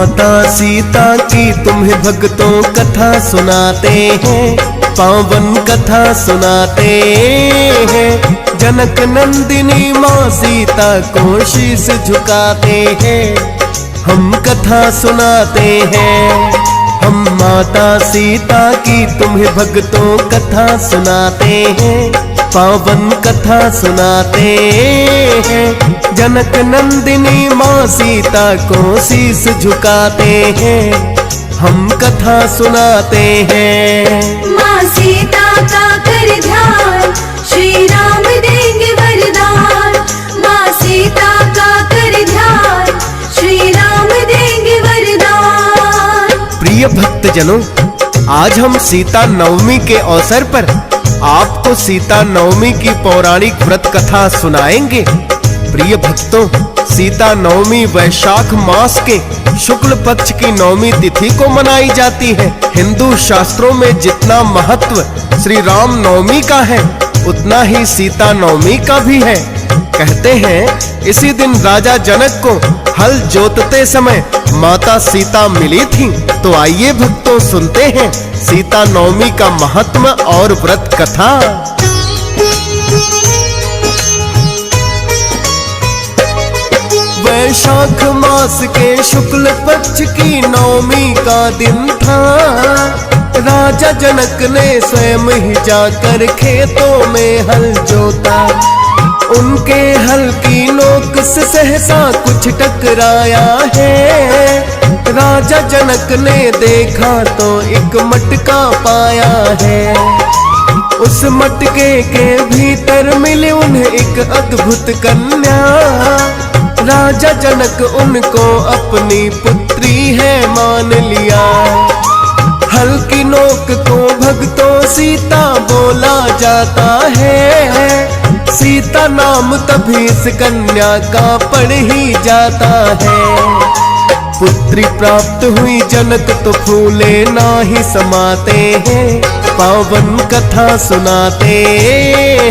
माता सीता की तुम्हें भक्तों कथा सुनाते हैं, पावन कथा सुनाते हैं। जनक नंदिनी माँ सीता को शीश झुकाते हैं, हम कथा सुनाते हैं। हम माता सीता की तुम्हें भक्तों कथा सुनाते हैं, पावन कथा सुनाते हैं। जनक नंदिनी माँ सीता को शीश झुकाते हैं, हम कथा सुनाते हैं। माँ सीता का कर ध्यान, श्री राम देंगे वरदान। माँ सीता का कर ध्यान, श्री राम देंगे वरदान। प्रिय भक्तजनों, आज हम सीता नवमी के अवसर पर आपको सीता नवमी की पौराणिक व्रत कथा सुनाएंगे। प्रिय भक्तों, सीता नवमी वैशाख मास के शुक्ल पक्ष की नवमी तिथि को मनाई जाती है। हिंदू शास्त्रों में जितना महत्व श्री राम नवमी का है, उतना ही सीता नवमी का भी है। कहते हैं इसी दिन राजा जनक को हल जोतते समय माता सीता मिली थी। तो आइए भक्तों, सुनते हैं सीता नवमी का महात्म और व्रत कथा। वैशाख मास के शुक्ल पक्ष की नवमी का दिन था। राजा जनक ने स्वयं ही जाकर खेतों में हल जोता। उनके हल की नोक से सहसा कुछ टकराया है। राजा जनक ने देखा तो एक मटका पाया है। उस मटके के भीतर मिली उन्हें एक अद्भुत कन्या। राजा जनक उनको अपनी पुत्री है मान लिया। हल की नोक को भक्तों सीता बोला जाता है। सीता नाम तभी इस कन्या का पड़ ही जाता है। पुत्री प्राप्त हुई जनक तो फूले ना ही समाते हैं, पावन कथा सुनाते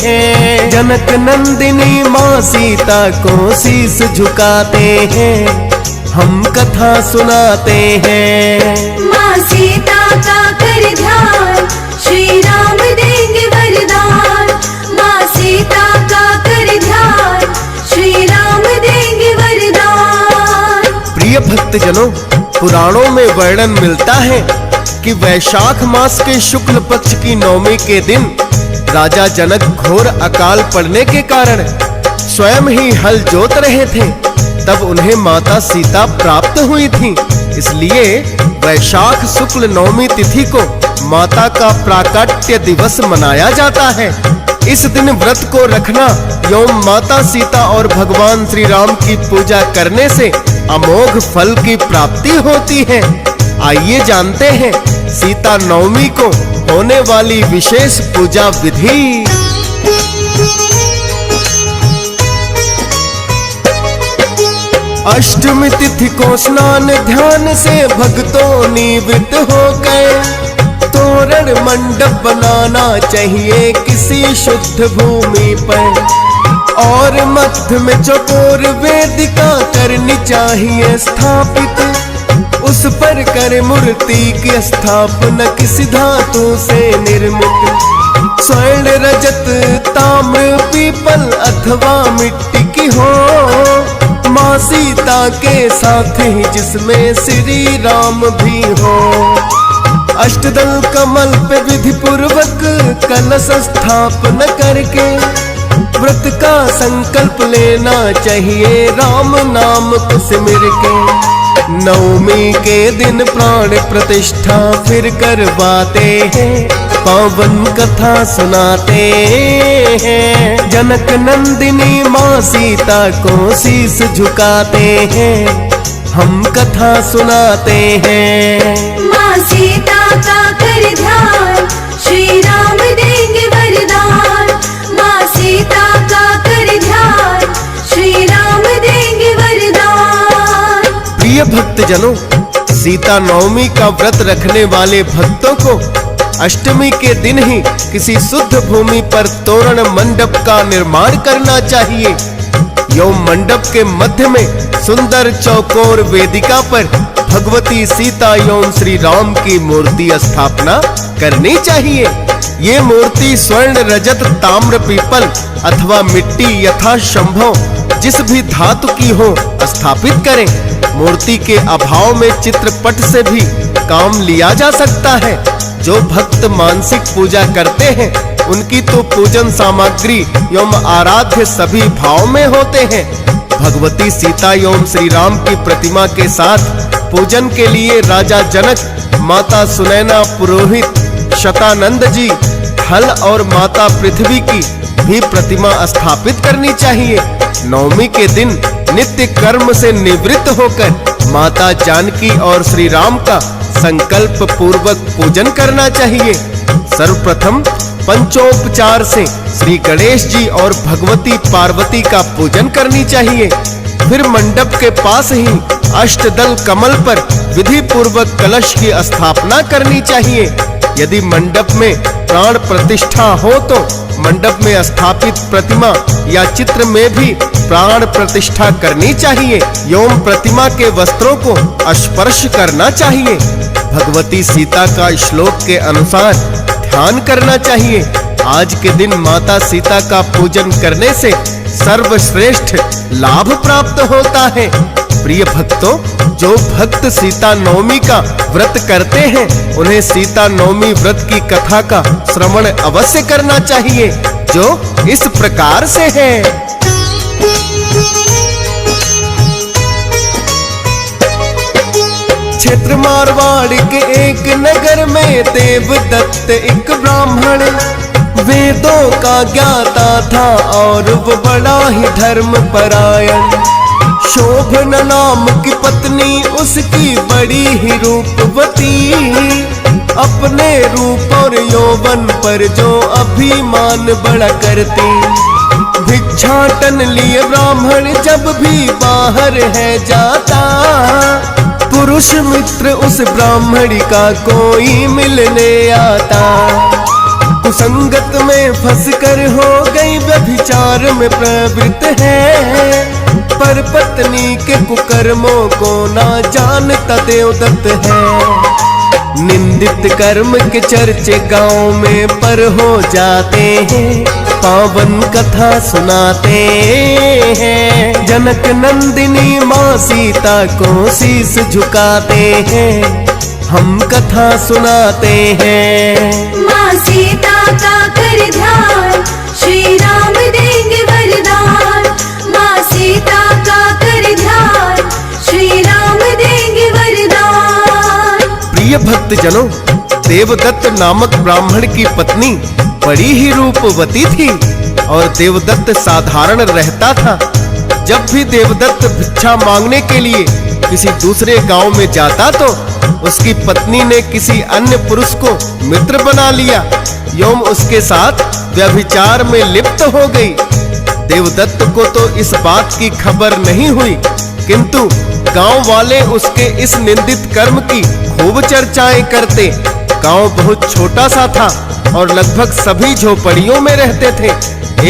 हैं। जनक नंदिनी माँ सीता को शीश झुकाते हैं, हम कथा सुनाते हैं। माँ सीता का कर ध्यान, श्री राम देंगे वरदान। माँ सीता का कर ध्यान, श्री राम देंगे वरदान। प्रिय भक्तजनों, पुराणों में वर्णन मिलता है कि वैशाख मास के शुक्ल पक्ष की नवमी के दिन राजा जनक घोर अकाल पड़ने के कारण स्वयं ही हल जोत रहे थे। तब उन्हें माता सीता प्राप्त हुई थी। इसलिए वैशाख शुक्ल नवमी तिथि को माता का प्राकट्य दिवस मनाया जाता है। इस दिन व्रत को रखना एवं माता सीता और भगवान श्री राम की पूजा करने से अमोघ फल की प्राप्ति होती है। आइए जानते हैं सीता नवमी को होने वाली विशेष पूजा विधि। अष्टमी तिथि को स्नान ध्यान से भक्तों निवृत्त हो गए। तोरण मंडप बनाना चाहिए किसी शुद्ध भूमि पर, और मध्य में चौकोर वेदिका करनी चाहिए स्थापित। उस पर कर मूर्ति की स्थापना किसी धातु से निर्मित। स्वर्ण रजत ताम्र पीपल अथवा मिट्टी की हो। माँ सीता के साथ ही जिसमें श्री राम भी हो। अष्टदल कमल पे विधि पूर्वक कलश स्थापना करके व्रत का संकल्प लेना चाहिए राम नाम को सिमर के। नवमी के दिन प्राण प्रतिष्ठा फिर करवाते हैं, पावन कथा सुनाते हैं। जनक नंदिनी माँ सीता को शीश झुकाते हैं, हम कथा सुनाते हैं। माँ सीता का कर ध्यान, श्री राम देंगे वरदान। माँ सीता का कर ध्यान, श्री राम देंगे वरदान। प्रिय भक्तजनों, सीता नवमी का व्रत रखने वाले भक्तों को अष्टमी के दिन ही किसी शुद्ध भूमि पर तोरण मंडप का निर्माण करना चाहिए। यो मंडप के मध्य में सुंदर चौकोर वेदिका पर भगवती सीता एवं श्री राम की मूर्ति स्थापना करनी चाहिए। ये मूर्ति स्वर्ण, रजत, ताम्र, पीपल अथवा मिट्टी यथा संभव जिस भी धातु की हो स्थापित करें। मूर्ति के अभाव में चित्रपट से भी काम लिया जा सकता है। जो भक्त मानसिक पूजा करते हैं उनकी तो पूजन सामग्री एवं आराध्य सभी भाव में होते हैं। भगवती सीता एवं श्री राम की प्रतिमा के साथ पूजन के लिए राजा जनक, माता सुनैना, पुरोहित शतानंद जी, हल और माता पृथ्वी की भी प्रतिमा स्थापित करनी चाहिए। नवमी के दिन नित्य कर्म से निवृत्त होकर माता जानकी और श्री राम का संकल्प पूर्वक पूजन करना चाहिए। सर्वप्रथम पंचोपचार से श्री गणेश जी और भगवती पार्वती का पूजन करनी चाहिए। फिर मंडप के पास ही अष्टदल कमल पर विधि पूर्वक कलश की स्थापना करनी चाहिए। यदि मंडप में प्राण प्रतिष्ठा हो तो मंडप में स्थापित प्रतिमा या चित्र में भी प्राण प्रतिष्ठा करनी चाहिए एवं प्रतिमा के वस्त्रों को स्पर्श करना चाहिए। भगवती सीता का श्लोक के अनुसार ध्यान करना चाहिए। आज के दिन माता सीता का पूजन करने से सर्वश्रेष्ठ लाभ प्राप्त होता है। प्रिय भक्तों, जो भक्त सीता नवमी का व्रत करते हैं उन्हें सीता नवमी व्रत की कथा का श्रवण अवश्य करना चाहिए, जो इस प्रकार से है। क्षेत्र मारवाड़ के एक नगर में देवदत्त एक ब्राह्मण वेदों का ज्ञाता था और वो बड़ा ही धर्म परायण। शोभन नाम की पत्नी उसकी बड़ी ही रूपवती, अपने रूप और यौवन पर जो अभिमान बड़ा करती। भिक्षाटन लिए ब्राह्मण जब भी बाहर है जाता, पुरुष मित्र उस ब्राह्मणी का कोई मिलने आता। कुसंगत में फंसकर हो गई व्यभिचार में प्रवृत्त है, पर पत्नी के कुकर्मों को ना जानता देवदत्त है। निंदित कर्म के चर्चे गांव में पर हो जाते हैं, पावन कथा सुनाते हैं। जनक नंदिनी माँ सीता को शीश झुकाते हैं, हम कथा सुनाते हैं। माँ सीता का कर ध्यान, श्री राम देंगे वरदान। माँ सीता का कर ध्यान, श्री राम देंगे वरदान। प्रिय भक्त जनों, देवदत्त नामक ब्राह्मण की पत्नी बड़ी ही रूपवती थी और देवदत्त साधारण रहता था। जब भी देवदत्त भिक्षा मांगने के लिए किसी दूसरे गांव में जाता तो उसकी पत्नी ने किसी अन्य पुरुष को मित्र बना लिया एवं उसके साथ व्यभिचार में लिप्त हो गई। देवदत्त को तो इस बात की खबर नहीं हुई, किंतु गांव वाले उसके इस निंदित कर्म की खूब चर्चाएं करते। गांव बहुत छोटा सा था और लगभग सभी झोपड़ियों में रहते थे।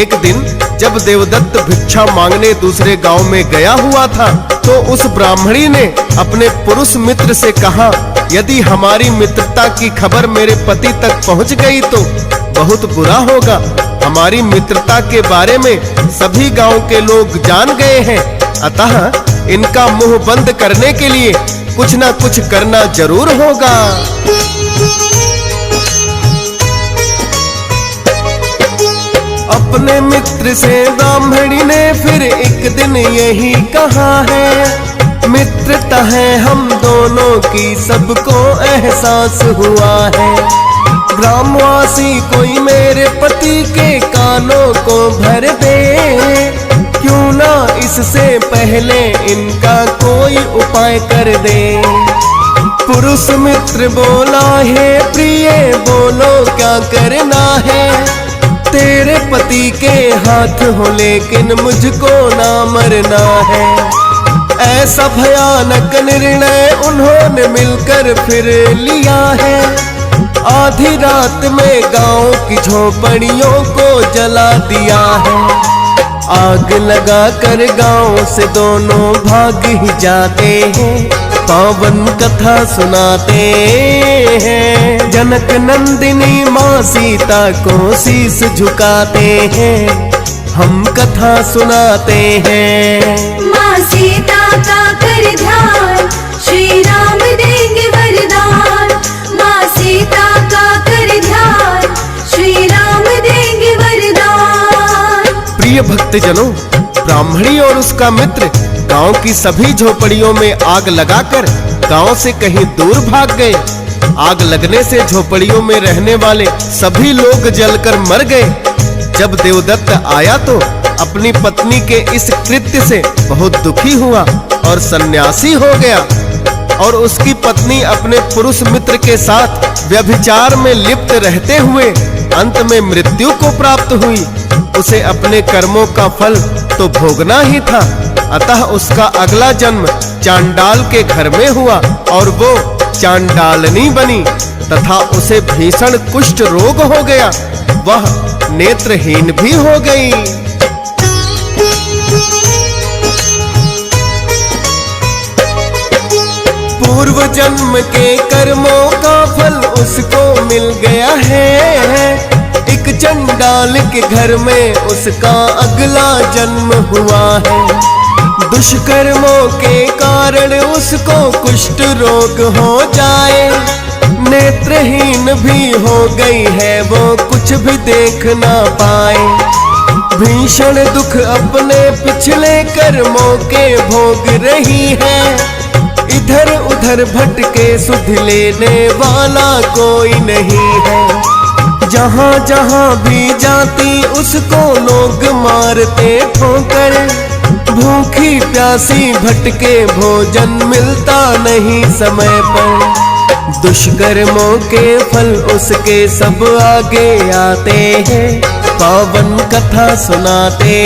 एक दिन जब देवदत्त भिक्षा मांगने दूसरे गांव में गया हुआ था तो उस ब्राह्मणी ने अपने पुरुष मित्र से कहा, यदि हमारी मित्रता की खबर मेरे पति तक पहुंच गई तो बहुत बुरा होगा। हमारी मित्रता के बारे में सभी गांव के लोग जान गए हैं, अतः इनका मुंह बंद करने के लिए कुछ ना कुछ करना जरूर होगा। अपने मित्र से ब्राह्मणी ने फिर एक दिन यही कहा है, मित्रता है हम दोनों की सबको एहसास हुआ है। ग्रामवासी कोई मेरे पति के कानों को भर दे, क्यों ना इससे पहले इनका कोई उपाय कर दे। पुरुष मित्र बोला, है प्रिय बोलो क्या करना है, तेरे पति के हाथ हो लेकिन मुझको ना मरना है। ऐसा भयानक निर्णय उन्होंने मिलकर फिर लिया है। आधी रात में गांव की झोपड़ियों को जला दिया है। आग लगा कर गांव से दोनों भाग ही जाते हैं। पावन कथा सुनाते हैं। जनक नंदिनी माँ सीता को शीस झुकाते हैं, हम कथा सुनाते हैं। माँ सीता का कर ध्यान, श्री राम देंगे वरदान। माँ सीता का कर ध्यान, श्री राम देंगे वरदान। प्रिय भक्तजनों, ब्राह्मणी और उसका मित्र गांव की सभी झोपड़ियों में आग लगाकर गांव से कहीं दूर भाग गए। आग लगने से झोपड़ियों में रहने वाले सभी लोग जलकर मर गए। जब देवदत्त आया तो अपनी पत्नी के इस कृत्य से बहुत दुखी हुआ और सन्यासी हो गया, और उसकी पत्नी अपने पुरुष मित्र के साथ व्यभिचार में लिप्त रहते हुए अंत में मृत्यु को प्राप्त हुई। उसे अपने कर्मों का फल तो भोगना ही था, अतः उसका अगला जन्म चांडाल के घर में हुआ और वो चांडालनी बनी तथा उसे भीषण कुष्ठ रोग हो गया। वह नेत्रहीन भी हो गई। पूर्व जन्म के कर्मों का फल उसको मिल गया है। एक चंडाल के घर में उसका अगला जन्म हुआ है। दुष्कर्मों के कारण उसको कुष्ठ रोग हो जाए। नेत्रहीन भी हो गई है, वो कुछ भी देख ना पाए। भीषण दुख अपने पिछले कर्मों के भोग रही है। इधर उधर भटके सुध लेने वाला कोई नहीं है। जहाँ जहाँ भी जाती उसको लोग मारते ठोकर। भूखी प्यासी भटके भोजन मिलता नहीं समय पर। दुष्कर्मों के फल उसके सब आगे आते हैं, पावन कथा सुनाते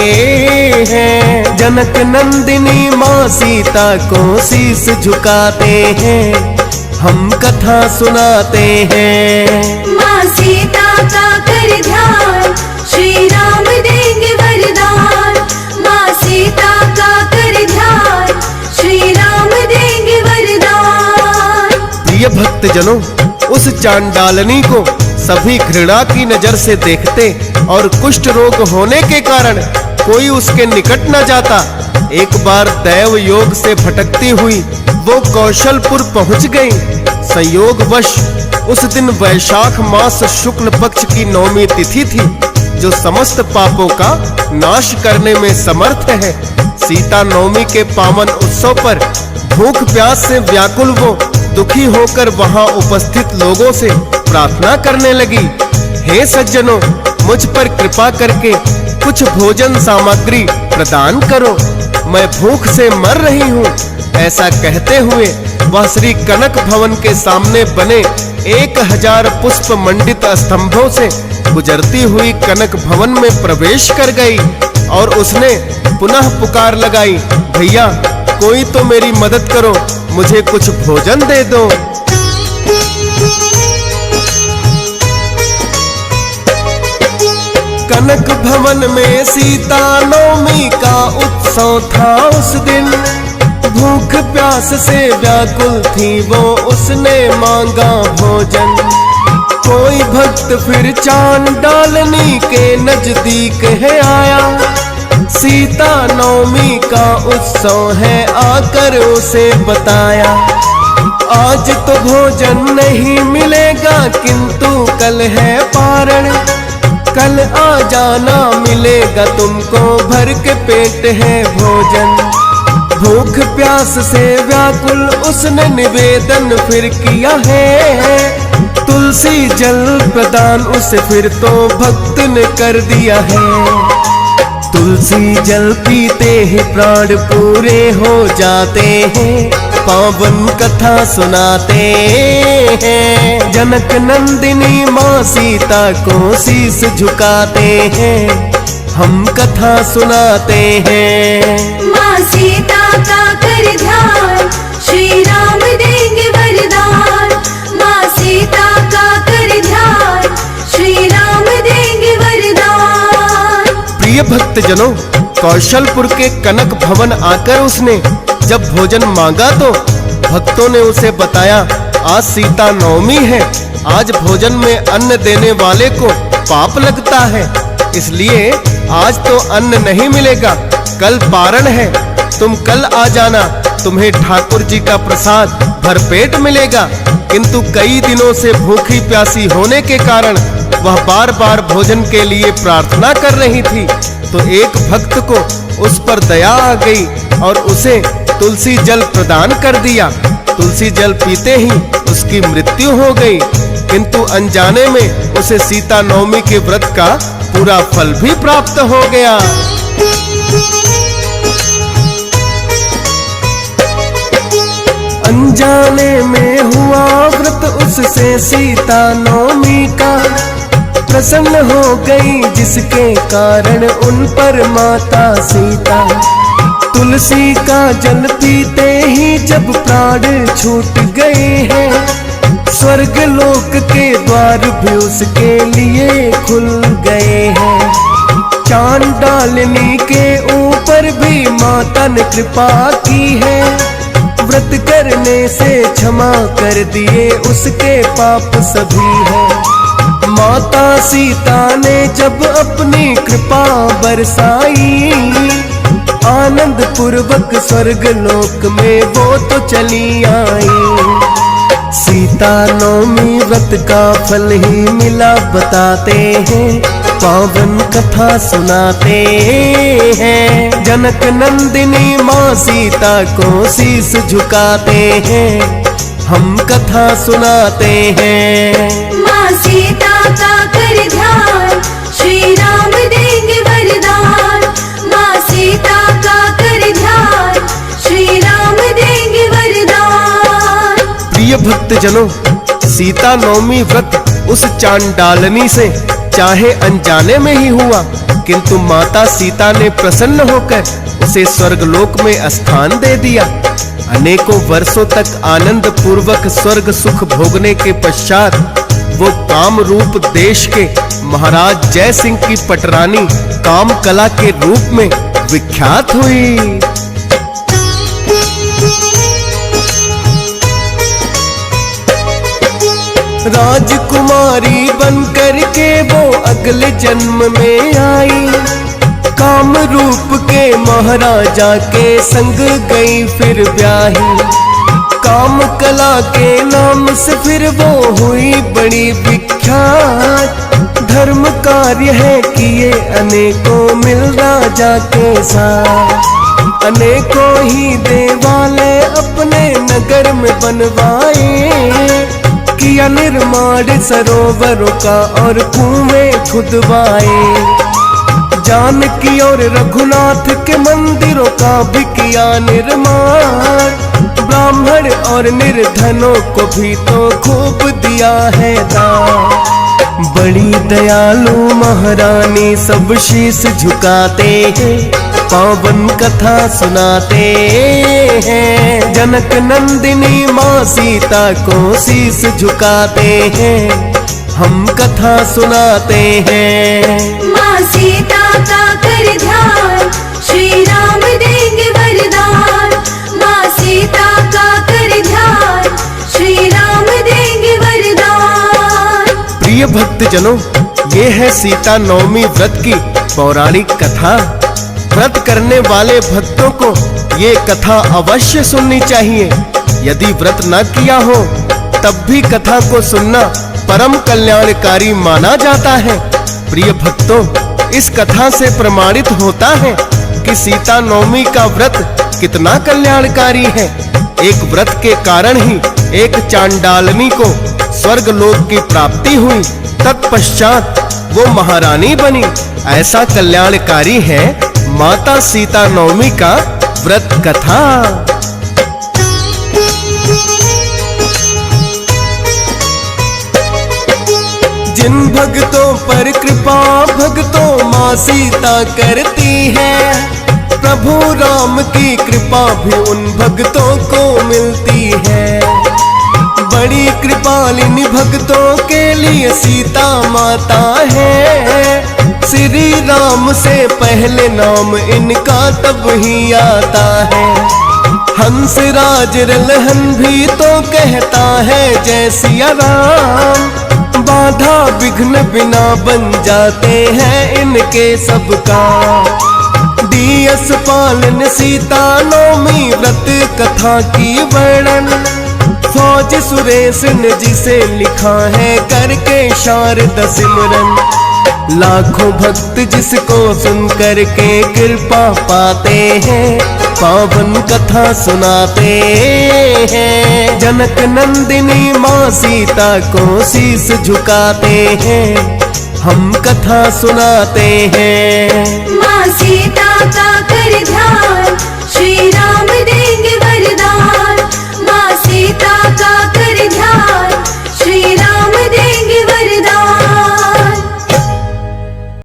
हैं। जनक नंदिनी माँ सीता को शीस झुकाते हैं, हम कथा सुनाते हैं। माँ सीता का कर ध्यान, श्री राम देंगे वरदान। माँ सीता का कर ध्यान, श्री राम देंगे वरदान। प्रिय भक्तजनों, उस चांडालनी को सभी घृणा की नजर से देखते और कुष्ठ रोग होने के कारण कोई उसके निकट न जाता। एक बार दैव योग से भटकती हुई वो कौशलपुर पहुंच गई। संयोगवश उस दिन वैशाख मास शुक्ल पक्ष की नवमी तिथि थी, जो समस्त पापों का नाश करने में समर्थ है। सीता नवमी के पावन उत्सव पर भूख प्यास से व्याकुल वो दुखी होकर वहां उपस्थित लोगों से प्रार्थना करने लगी, हे सज्जनों, मुझ पर कृपा करके कुछ भोजन सामग्री प्रदान करो, मैं भूख से मर रही हूँ। ऐसा कहते हुए वह श्री कनक भवन के सामने बने 1000 पुष्प मंडित स्तंभों से गुजरती हुई कनक भवन में प्रवेश कर गई और उसने पुनः पुकार लगाई, भैया कोई तो मेरी मदद करो, मुझे कुछ भोजन दे दो। कनक भवन में सीता नवमी का उत्सव था उस दिन। भूख प्यास से व्याकुल थी वो, उसने मांगा भोजन। कोई भक्त फिर चांडालनी के नजदीक है आया। सीता नवमी का उत्सव है आकर उसे बताया। आज तो भोजन नहीं मिलेगा किंतु कल है पारण। कल आ जाना, मिलेगा तुमको भर के पेट है भोजन। भूख प्यास से व्याकुल उसने निवेदन फिर किया है। तुलसी जल प्रदान उसे फिर तो भक्त ने कर दिया है। तुलसी जल पीते ही प्राण पूरे हो जाते हैं, पावन कथा सुनाते हैं। जनक नंदिनी माँ सीता को शीस झुकाते हैं, हम कथा सुनाते हैं। माँ सीता का कर ध्यान, श्री राम देंगे वरदान। माँ सीता का कर ध्यान, श्री राम देंगे वरदान। प्रिय भक्तजनों, कौशलपुर के कनक भवन आकर उसने जब भोजन मांगा तो भक्तों ने उसे बताया, आज सीता नवमी है, आज भोजन में अन्न देने वाले को पाप लगता है, इसलिए आज तो अन्न नहीं मिलेगा, कल पारण है, तुम कल आ जाना, तुम्हें ठाकुर जी का प्रसाद भरपेट मिलेगा। किंतु कई दिनों से भूखी प्यासी होने के कारण वह बार बार भोजन के लिए प्रार्थना कर रही थी। तो एक भक्त को उस पर दया आ गई और उसे तुलसी जल प्रदान कर दिया। तुलसी जल पीते ही उसकी मृत्यु हो गई, किंतु अनजाने में उसे सीता नवमी के व्रत का पूरा फल भी प्राप्त हो गया। अनजाने में हुआ व्रत उससे सीता नवमी का, प्रसन्न हो गई जिसके कारण उन पर माता सीता। तुलसी का जल पीते ही जब प्राण छूट गए हैं, स्वर्ग लोक के द्वार भी उसके लिए खुल गए हैं। चांडालिनी के ऊपर भी माता ने कृपा की है, व्रत करने से क्षमा कर दिए उसके पाप सभी हैं। माता सीता ने जब अपनी कृपा बरसाई, आनंद पूर्वक स्वर्ग लोक में वो तो चली आई। सीता नवमी व्रत का फल ही मिला बताते हैं, पावन कथा सुनाते हैं। जनक नंदिनी माँ सीता को शीश झुकाते हैं, हम कथा सुनाते हैं। माँ सीता का कर ध्यान, श्री राम देंगे वरदान। माँ सीता का कर ध्यान, श्री राम देंगे वरदान। प्रिय भक्तजनों, सीता नवमी व्रत उस चांडालनी से चाहे अनजाने में ही हुआ, किंतु माता सीता ने प्रसन्न होकर उसे स्वर्गलोक में स्थान दे दिया। अनेकों वर्षों तक आनंद पूर्वक स्वर्ग सुख भोगने के पश्चात वो काम रूप देश के महाराज जय सिंह की पटरानी काम कला के रूप में विख्यात हुई। राजकुमारी बनकर के वो अगले जन्म में आई, काम रूप के महाराजा के संग गई फिर ब्याही। काम कला के नाम से फिर वो हुई बड़ी विख्यात, धर्म कार्य है किए अनेकों मिल राजा के साथ। अनेकों ही देवालय अपने नगर में बनवाए, किया निर्माण सरोवरों का और कुएं खुदवाए। जानकी और रघुनाथ के मंदिरों का भी किया निर्माण, ब्राह्मण और निर्धनों को भी तो खूब दिया है दान। बड़ी दयालु महारानी सब शीश झुकाते हैं, पावन कथा सुनाते हैं। जनक नंदिनी माँ सीता को शीश झुकाते हैं, हम कथा सुनाते हैं। माँ सीता का कर ध्यान, श्री राम देंगे वरदान। माँ सीता का कर ध्यान, श्री राम देंगे वरदान। प्रिय भक्तजनों, ये है सीता नवमी व्रत की पौराणिक कथा। व्रत करने वाले भक्तों को ये कथा अवश्य सुननी चाहिए। यदि व्रत न किया हो तब भी कथा को सुनना परम कल्याणकारी माना जाता है। प्रिय भक्तों, इस कथा से प्रमाणित होता है कि सीता नवमी का व्रत कितना कल्याणकारी है। एक व्रत के कारण ही एक चांडालनी को स्वर्ग लोक की प्राप्ति हुई, तत्पश्चात वो महारानी बनी। ऐसा कल्याणकारी है माता सीता नवमी का व्रत कथा। जिन भक्तों पर कृपा भक्तों माँ सीता करती है, प्रभु राम की कृपा भी उन भक्तों को मिलती है। बड़ी कृपालिनी भक्तों के लिए सीता माता है, श्री राम से पहले नाम इनका तब ही आता है। हंस राज रलहन भी तो कहता है जय सिया राम। बाधा विघ्न बिना बन जाते हैं इनके सब काम। दियस पालन सीता नवमी व्रत कथा की वर्णन। फौज सुरेश ने जिसे लिखा है करके शारदा सिमरन। लाखों भक्त जिसको सुन करके कृपा पाते हैं, पावन कथा सुनाते हैं। जनक नंदिनी माँ सीता को शीस झुकाते हैं, हम कथा सुनाते हैं। माँ सीता का कर ध्यान, श्री राम देव